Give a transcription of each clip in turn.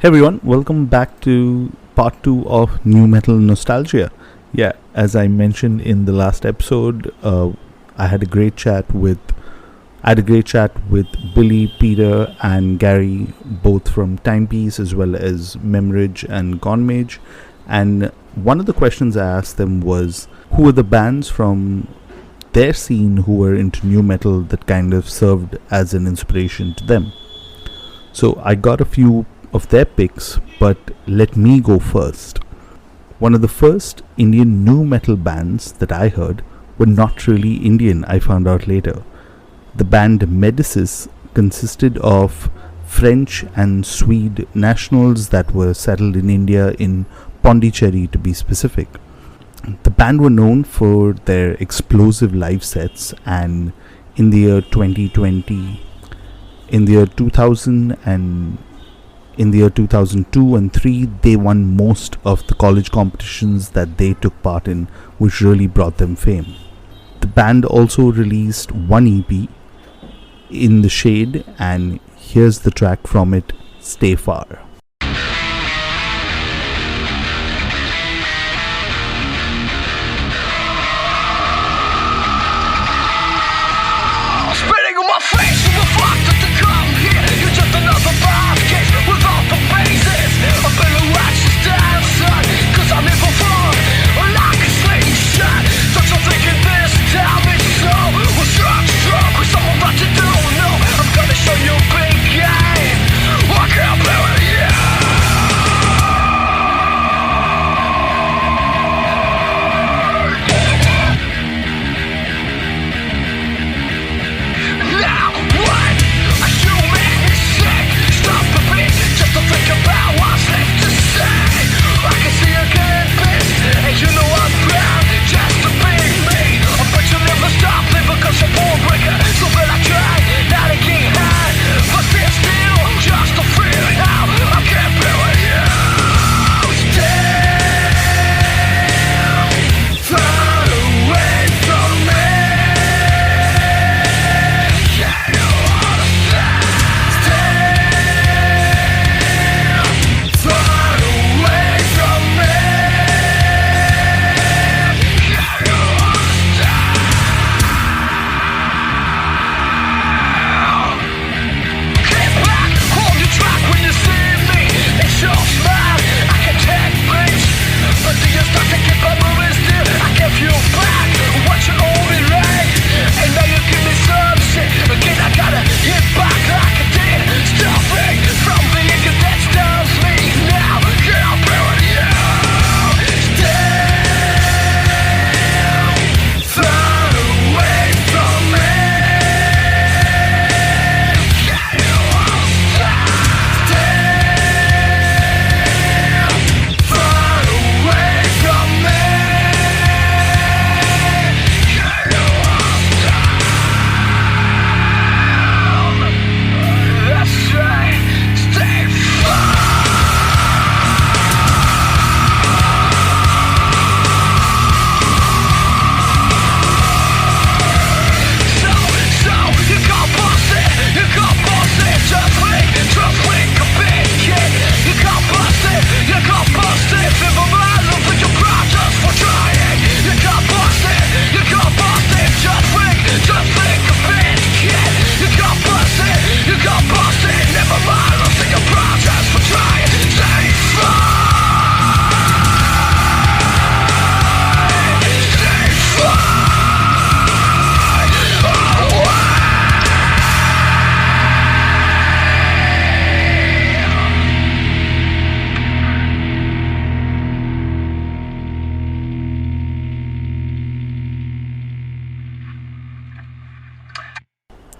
Hey everyone, welcome back to part 2 of New Metal Nostalgia. Yeah, as I mentioned in the last episode, I had a great chat with Billy, Peter, and Garry, both from Timepiece as well as Memorrhage and Gonemage. And one of the questions I asked them was, who were the bands from their scene who were into new metal that kind of served as an inspiration to them? So I got a few of their picks, but let me go first. One of the first Indian nu metal bands that I heard were not really Indian, I found out later. The band Medicis consisted of French and Swede nationals that were settled in India, in Pondicherry to be specific. The band were known for their explosive live sets, and in the year 2020, in the year 2000 and in the year 2002 and 3, they won most of the college competitions that they took part in, which really brought them fame. The band also released one EP, In the Shade, and here's the track from it, Stay Far.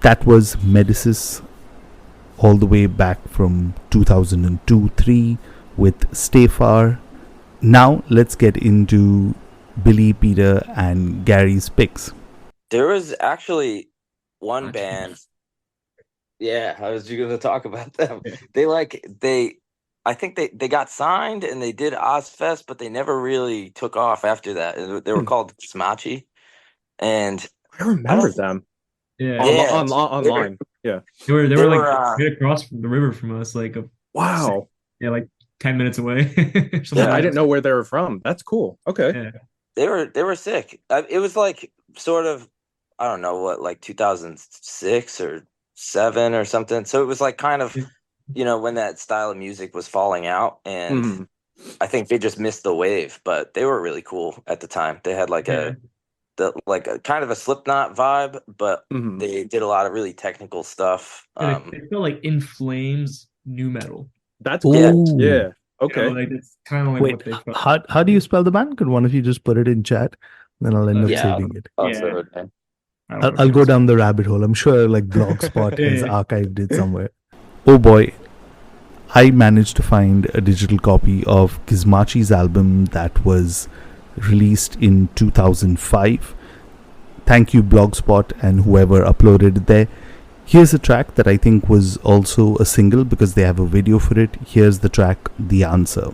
That was Medicis, all the way back from 2002-3 with Stay Far. Now let's get into Billy, Peter, and Garry's picks. There was actually one band. Yeah, I was going to talk about them. I think they got signed and they did Ozfest, but they never really took off after that. They were called Gizmachi, and I remember them. Yeah, online. Yeah, they were They like were, right across from the river from us. wow. Yeah, like 10 minutes away. Yeah, I didn't know where they were from. That's cool. Okay. Yeah. They were sick. It was like sort of, I don't know what, like 2006 or 7 or something. So it was like kind of, when that style of music was falling out, and I think they just missed the wave. But they were really cool at the time. They had like a kind of a Slipknot vibe, but they did a lot of really technical stuff. It felt like In Flames new metal. That's cool. Yeah. Okay. Like it's kind of like what they felt. How do you spell the band? Could one of you just put it in chat? Then I'll end up saving it. I'll go down the rabbit hole. I'm sure like Blogspot has archived it somewhere. Oh boy. I managed to find a digital copy of Gizmachi's album that was released in 2005. Thank you Blogspot and whoever uploaded it there. Here's a track that I think was also a single because they have a video for it. Here's the track, The Answer.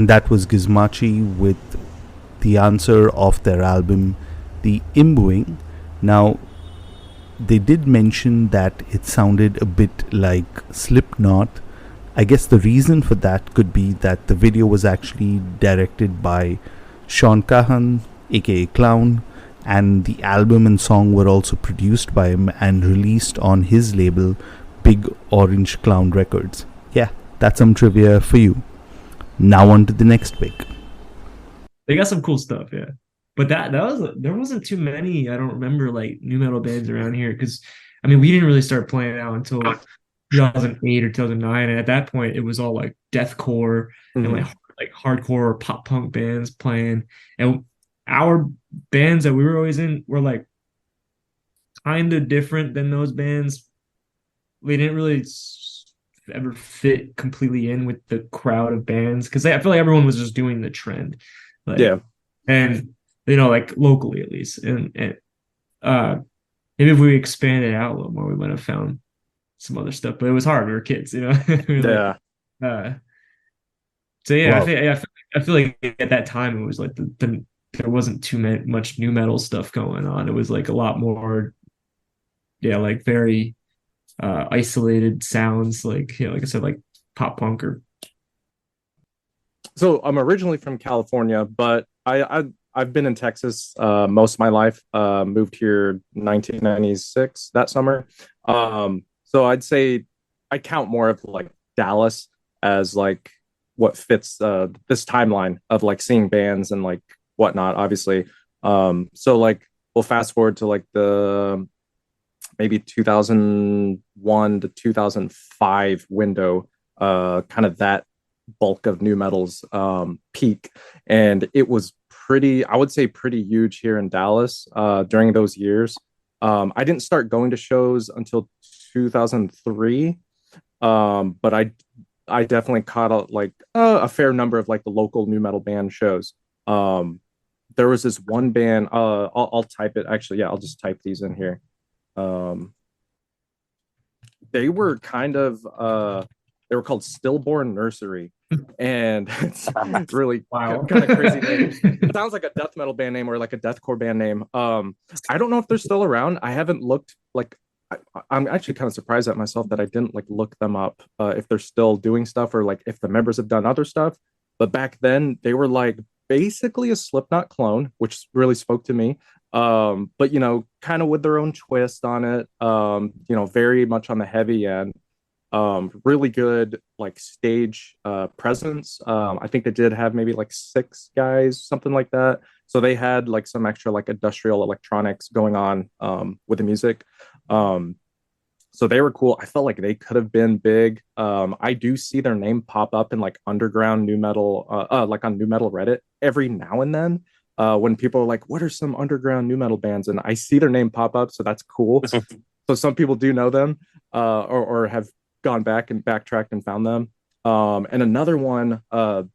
and that was Gizmachi with the answer of their album, The Imbuing. Now, they did mention that it sounded a bit like Slipknot. I guess the reason for that could be that the video was actually directed by Sean Cahan, aka Clown, and the album and song were also produced by him and released on his label, Big Orange Clown Records. Yeah, that's some trivia for you. Now on to the next pick. They got some cool stuff, yeah. But there wasn't too many, I don't remember, like nu metal bands around here, because I mean we didn't really start playing out until 2008 or 2009, and at that point it was all like deathcore and like hardcore or pop punk bands playing, and our bands that we were always in were like kind of different than those bands. We didn't really ever fit completely in with the crowd of bands because I feel like everyone was just doing the trend, like, yeah, and you know, like locally at least, and maybe if we expanded out a little more, we might have found some other stuff. But it was hard. We were kids, you know. Yeah. So yeah, wow. I feel like at that time it was like there wasn't too much nu metal stuff going on. It was like a lot more, yeah, like very isolated sounds, like, you know, like I said, like pop punk or. So I'm originally from California, but I've been in Texas most of my life. Moved here 1996 that summer. So I'd say I count more of like Dallas as like what fits this timeline of like seeing bands and like whatnot, obviously. So like we'll fast forward to like the maybe 2001 to 2005 window, kind of that bulk of nu metal's peak, and it was pretty, I would say pretty huge here in Dallas during those years. I didn't start going to shows until 2003, but I definitely caught a fair number of like the local nu metal band shows. There was this one band, I'll type it, actually, yeah, I'll just type these in here. They were kind of they were called Stillborn Nursery, and it's really kind of crazy name. It sounds like a death metal band name or like a deathcore band name. I don't know if they're still around. I haven't looked. Like, I'm actually kind of surprised at myself that I didn't like look them up, if they're still doing stuff or like if the members have done other stuff. But back then they were like basically a Slipknot clone, which really spoke to me. But you know, kind of with their own twist on it. You know, very much on the heavy end. Really good like stage presence. I think they did have maybe like 6 guys, something like that. So they had like some extra like industrial electronics going on with the music. So they were cool. I felt like they could have been big. I do see their name pop up in like underground nu metal, like on nu metal Reddit every now and then. When people are like, what are some underground nu metal bands? And I see their name pop up, so that's cool. So some people do know them, or have gone back and backtracked and found them. And another one,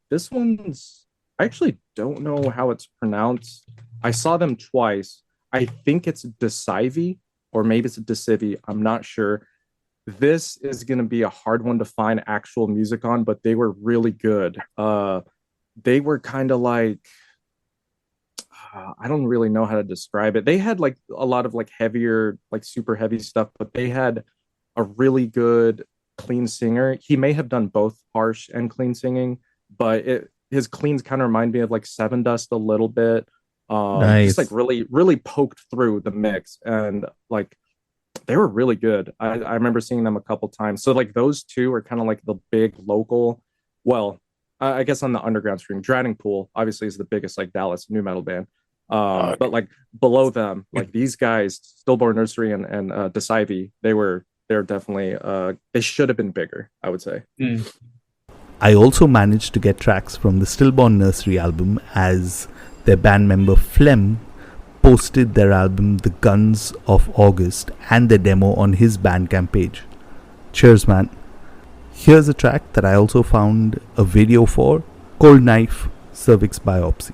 this one's, I actually don't know how it's pronounced. I saw them twice. I think it's Decivi, or maybe it's a Decivi. I'm not sure. This is going to be a hard one to find actual music on, but they were really good. They were kind of like, I don't really know how to describe it. They had like a lot of like heavier, like super heavy stuff, but they had a really good clean singer. He may have done both harsh and clean singing, but his cleans kind of remind me of like Seven Dust a little bit. Nice. Just like really poked through the mix, and like they were really good. I remember seeing them a couple times. So like those two are kind of like the big local, well, I guess on the underground stream. Drowning Pool obviously is the biggest like Dallas nu metal band. But like below them, like these guys, Stillborn Nursery and Decivi, they're definitely they should have been bigger, I would say. I also managed to get tracks from the Stillborn Nursery album, as their band member Flem posted their album The Guns of August and their demo on his Bandcamp page. Cheers, man. Here's a track that I also found a video for, Cold Knife, Cervix Biopsy.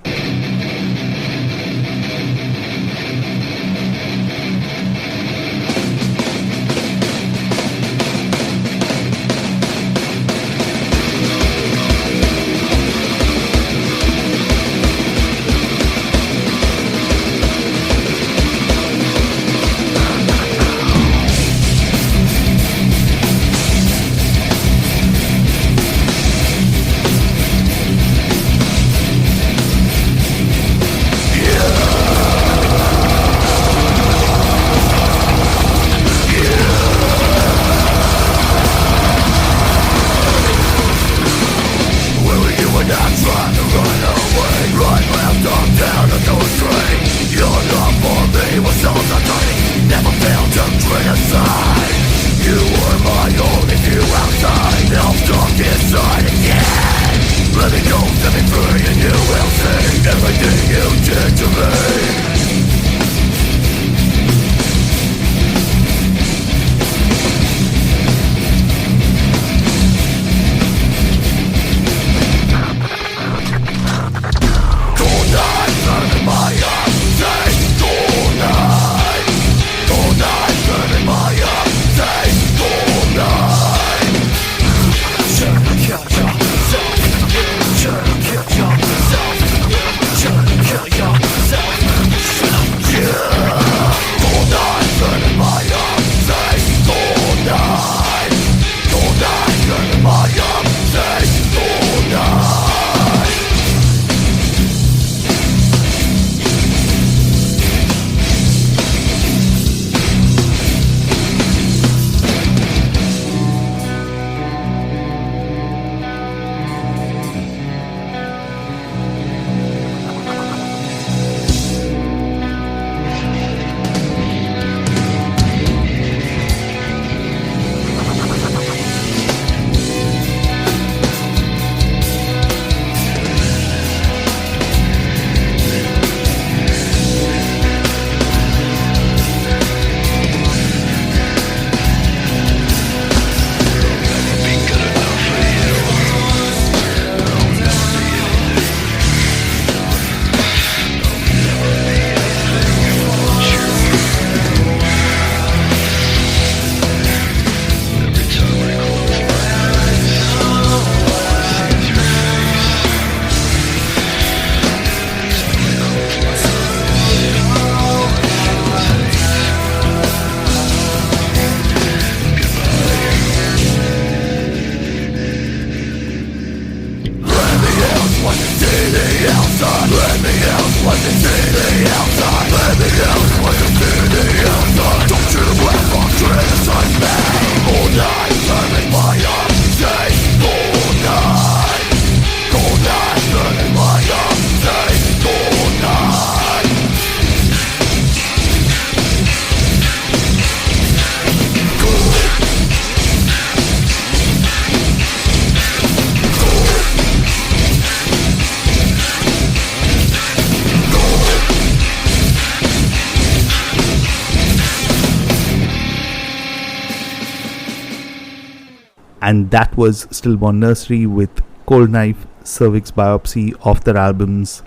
And that was Stillborn Nursery with Cold Knife, Cervix, Biopsy off their albums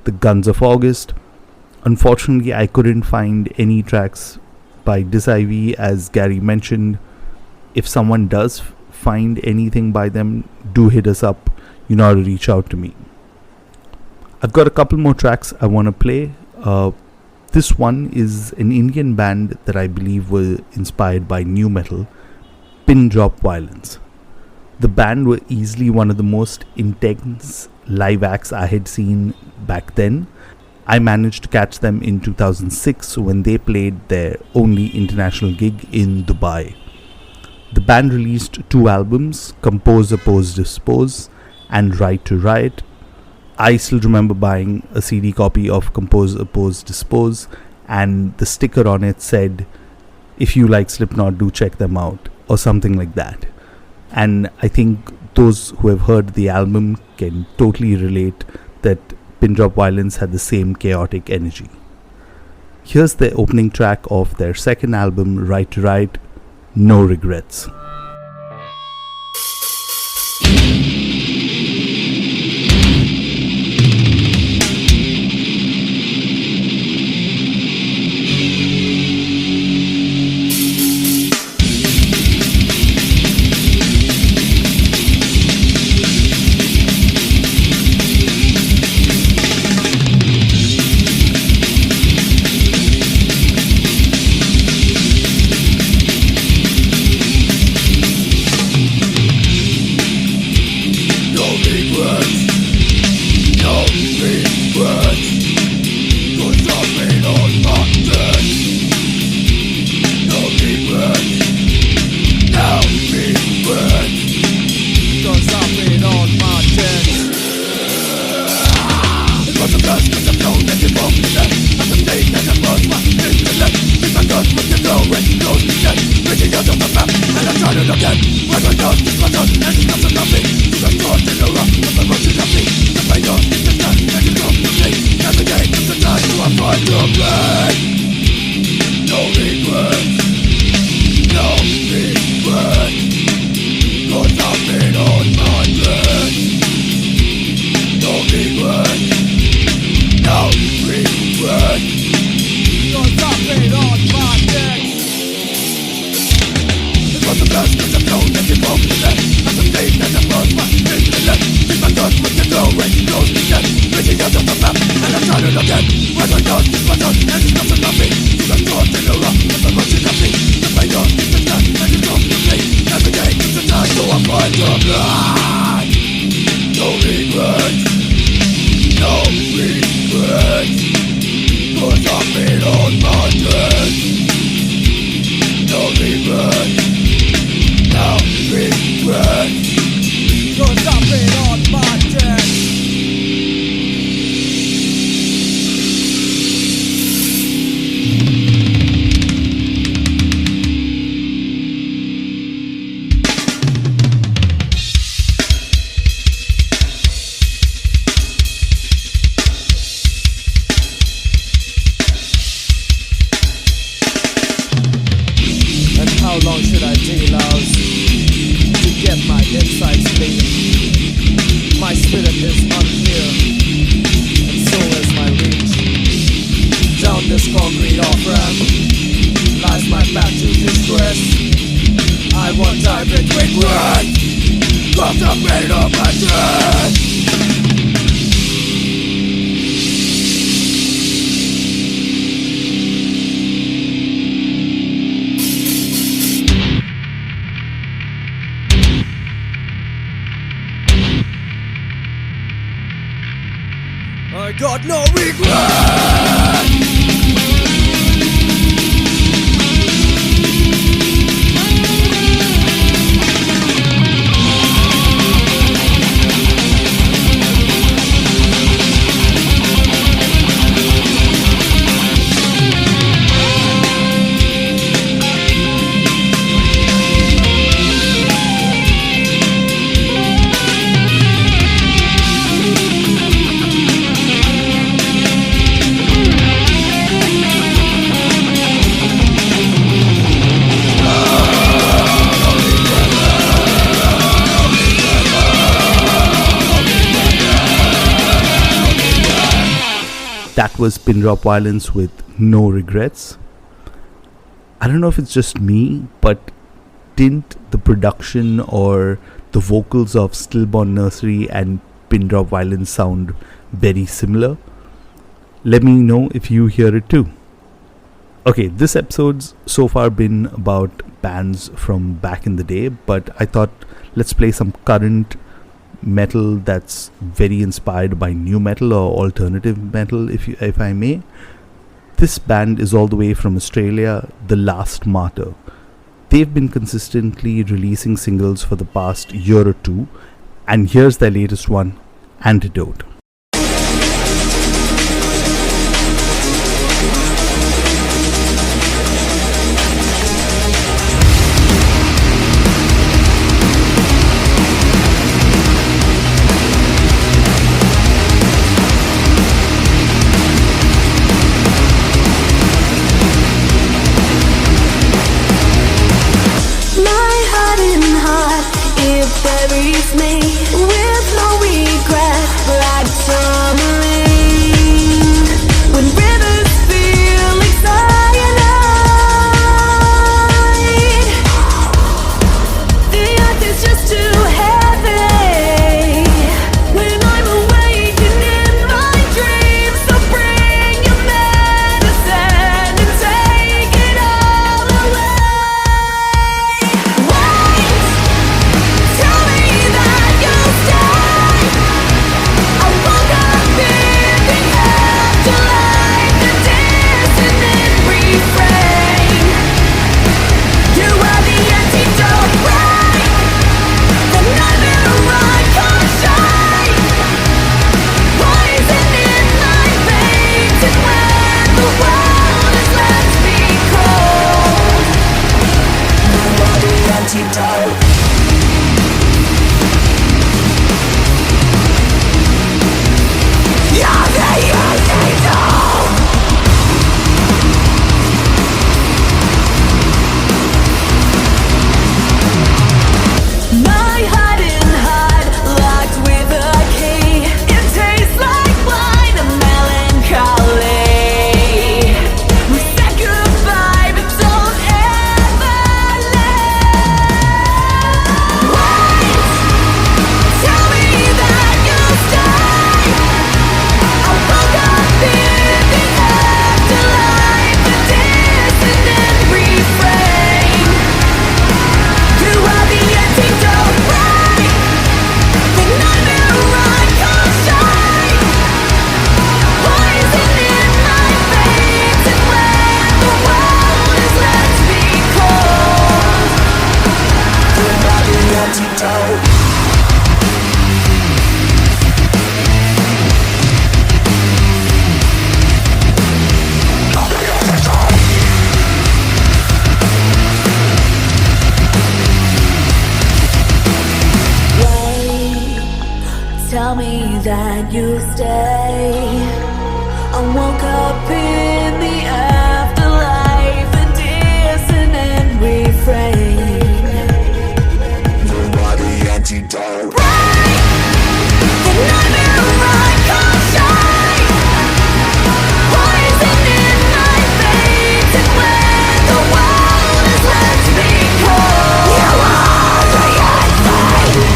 The Guns of August. Unfortunately, I couldn't find any tracks by Dis-IV, as Garry mentioned. If someone does find anything by them, do hit us up. You know how to reach out to me. I've got a couple more tracks I want to play. This one is an Indian band that I believe were inspired by nu metal, Pin Drop Violence. The band were easily one of the most intense live acts I had seen back then. I managed to catch them in 2006 when they played their only international gig in Dubai. The band released 2 albums, Compose, Oppose, Dispose and Right to Riot. I still remember buying a CD copy of Compose, Oppose, Dispose, and the sticker on it said, "If you like Slipknot, do check them out," or something like that. And I think those who have heard the album can totally relate that Pin Drop Violence had the same chaotic energy. Here's the opening track of their second album, Right to Riot, No Regrets. Nothing, I got no regret. That was Pin Drop Violence with No Regrets. I don't know if it's just me, but didn't the production or the vocals of Stillborn Nursery and Pin Drop Violence sound very similar? Let me know if you hear it too. Okay, this episode's so far been about bands from back in the day, but I thought let's play some current metal that's very inspired by new metal or alternative metal, if I may. This band is all the way from Australia, the Last Martyr. They've been consistently releasing singles for the past year or two, and here's their latest one, Antidote. Buries me with no regret, like summer rain. When rivers feel like cyanide, the earth is just too heavy. When I'm awakened in my dreams, so bring your medicine and take it all away. Wait, tell me that tell me that you'll stay. I woke up in the afterlife, a dissonant refrain. Nobody antidote. The nightmare I can't shine, poison in my veins, and when the world has left me cold, you are the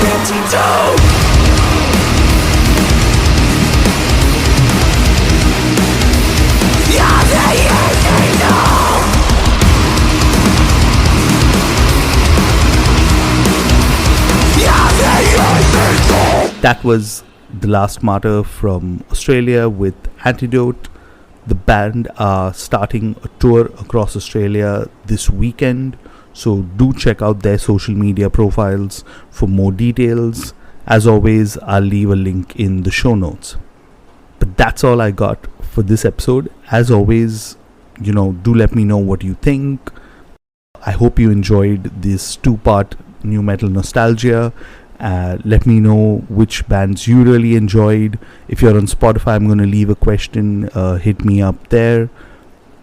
antidote. You're the antidote. You're the antidote. That was The Last Martyr from Australia with Antidote. The band are starting a tour across Australia this weekend, so do check out their social media profiles for more details. As always, I'll leave a link in the show notes. But that's all I got for this episode. As always, do let me know what you think. I hope you enjoyed this 2-part new metal nostalgia. Let me know which bands you really enjoyed. If you're on Spotify, I'm going to leave a question. Hit me up there.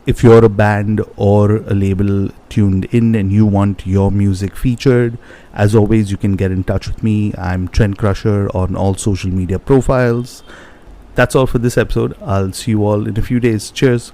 If you're a band or a label tuned in and you want your music featured, as always, you can get in touch with me. I'm Trendcrusher on all social media profiles. That's all for this episode. I'll see you all in a few days. Cheers.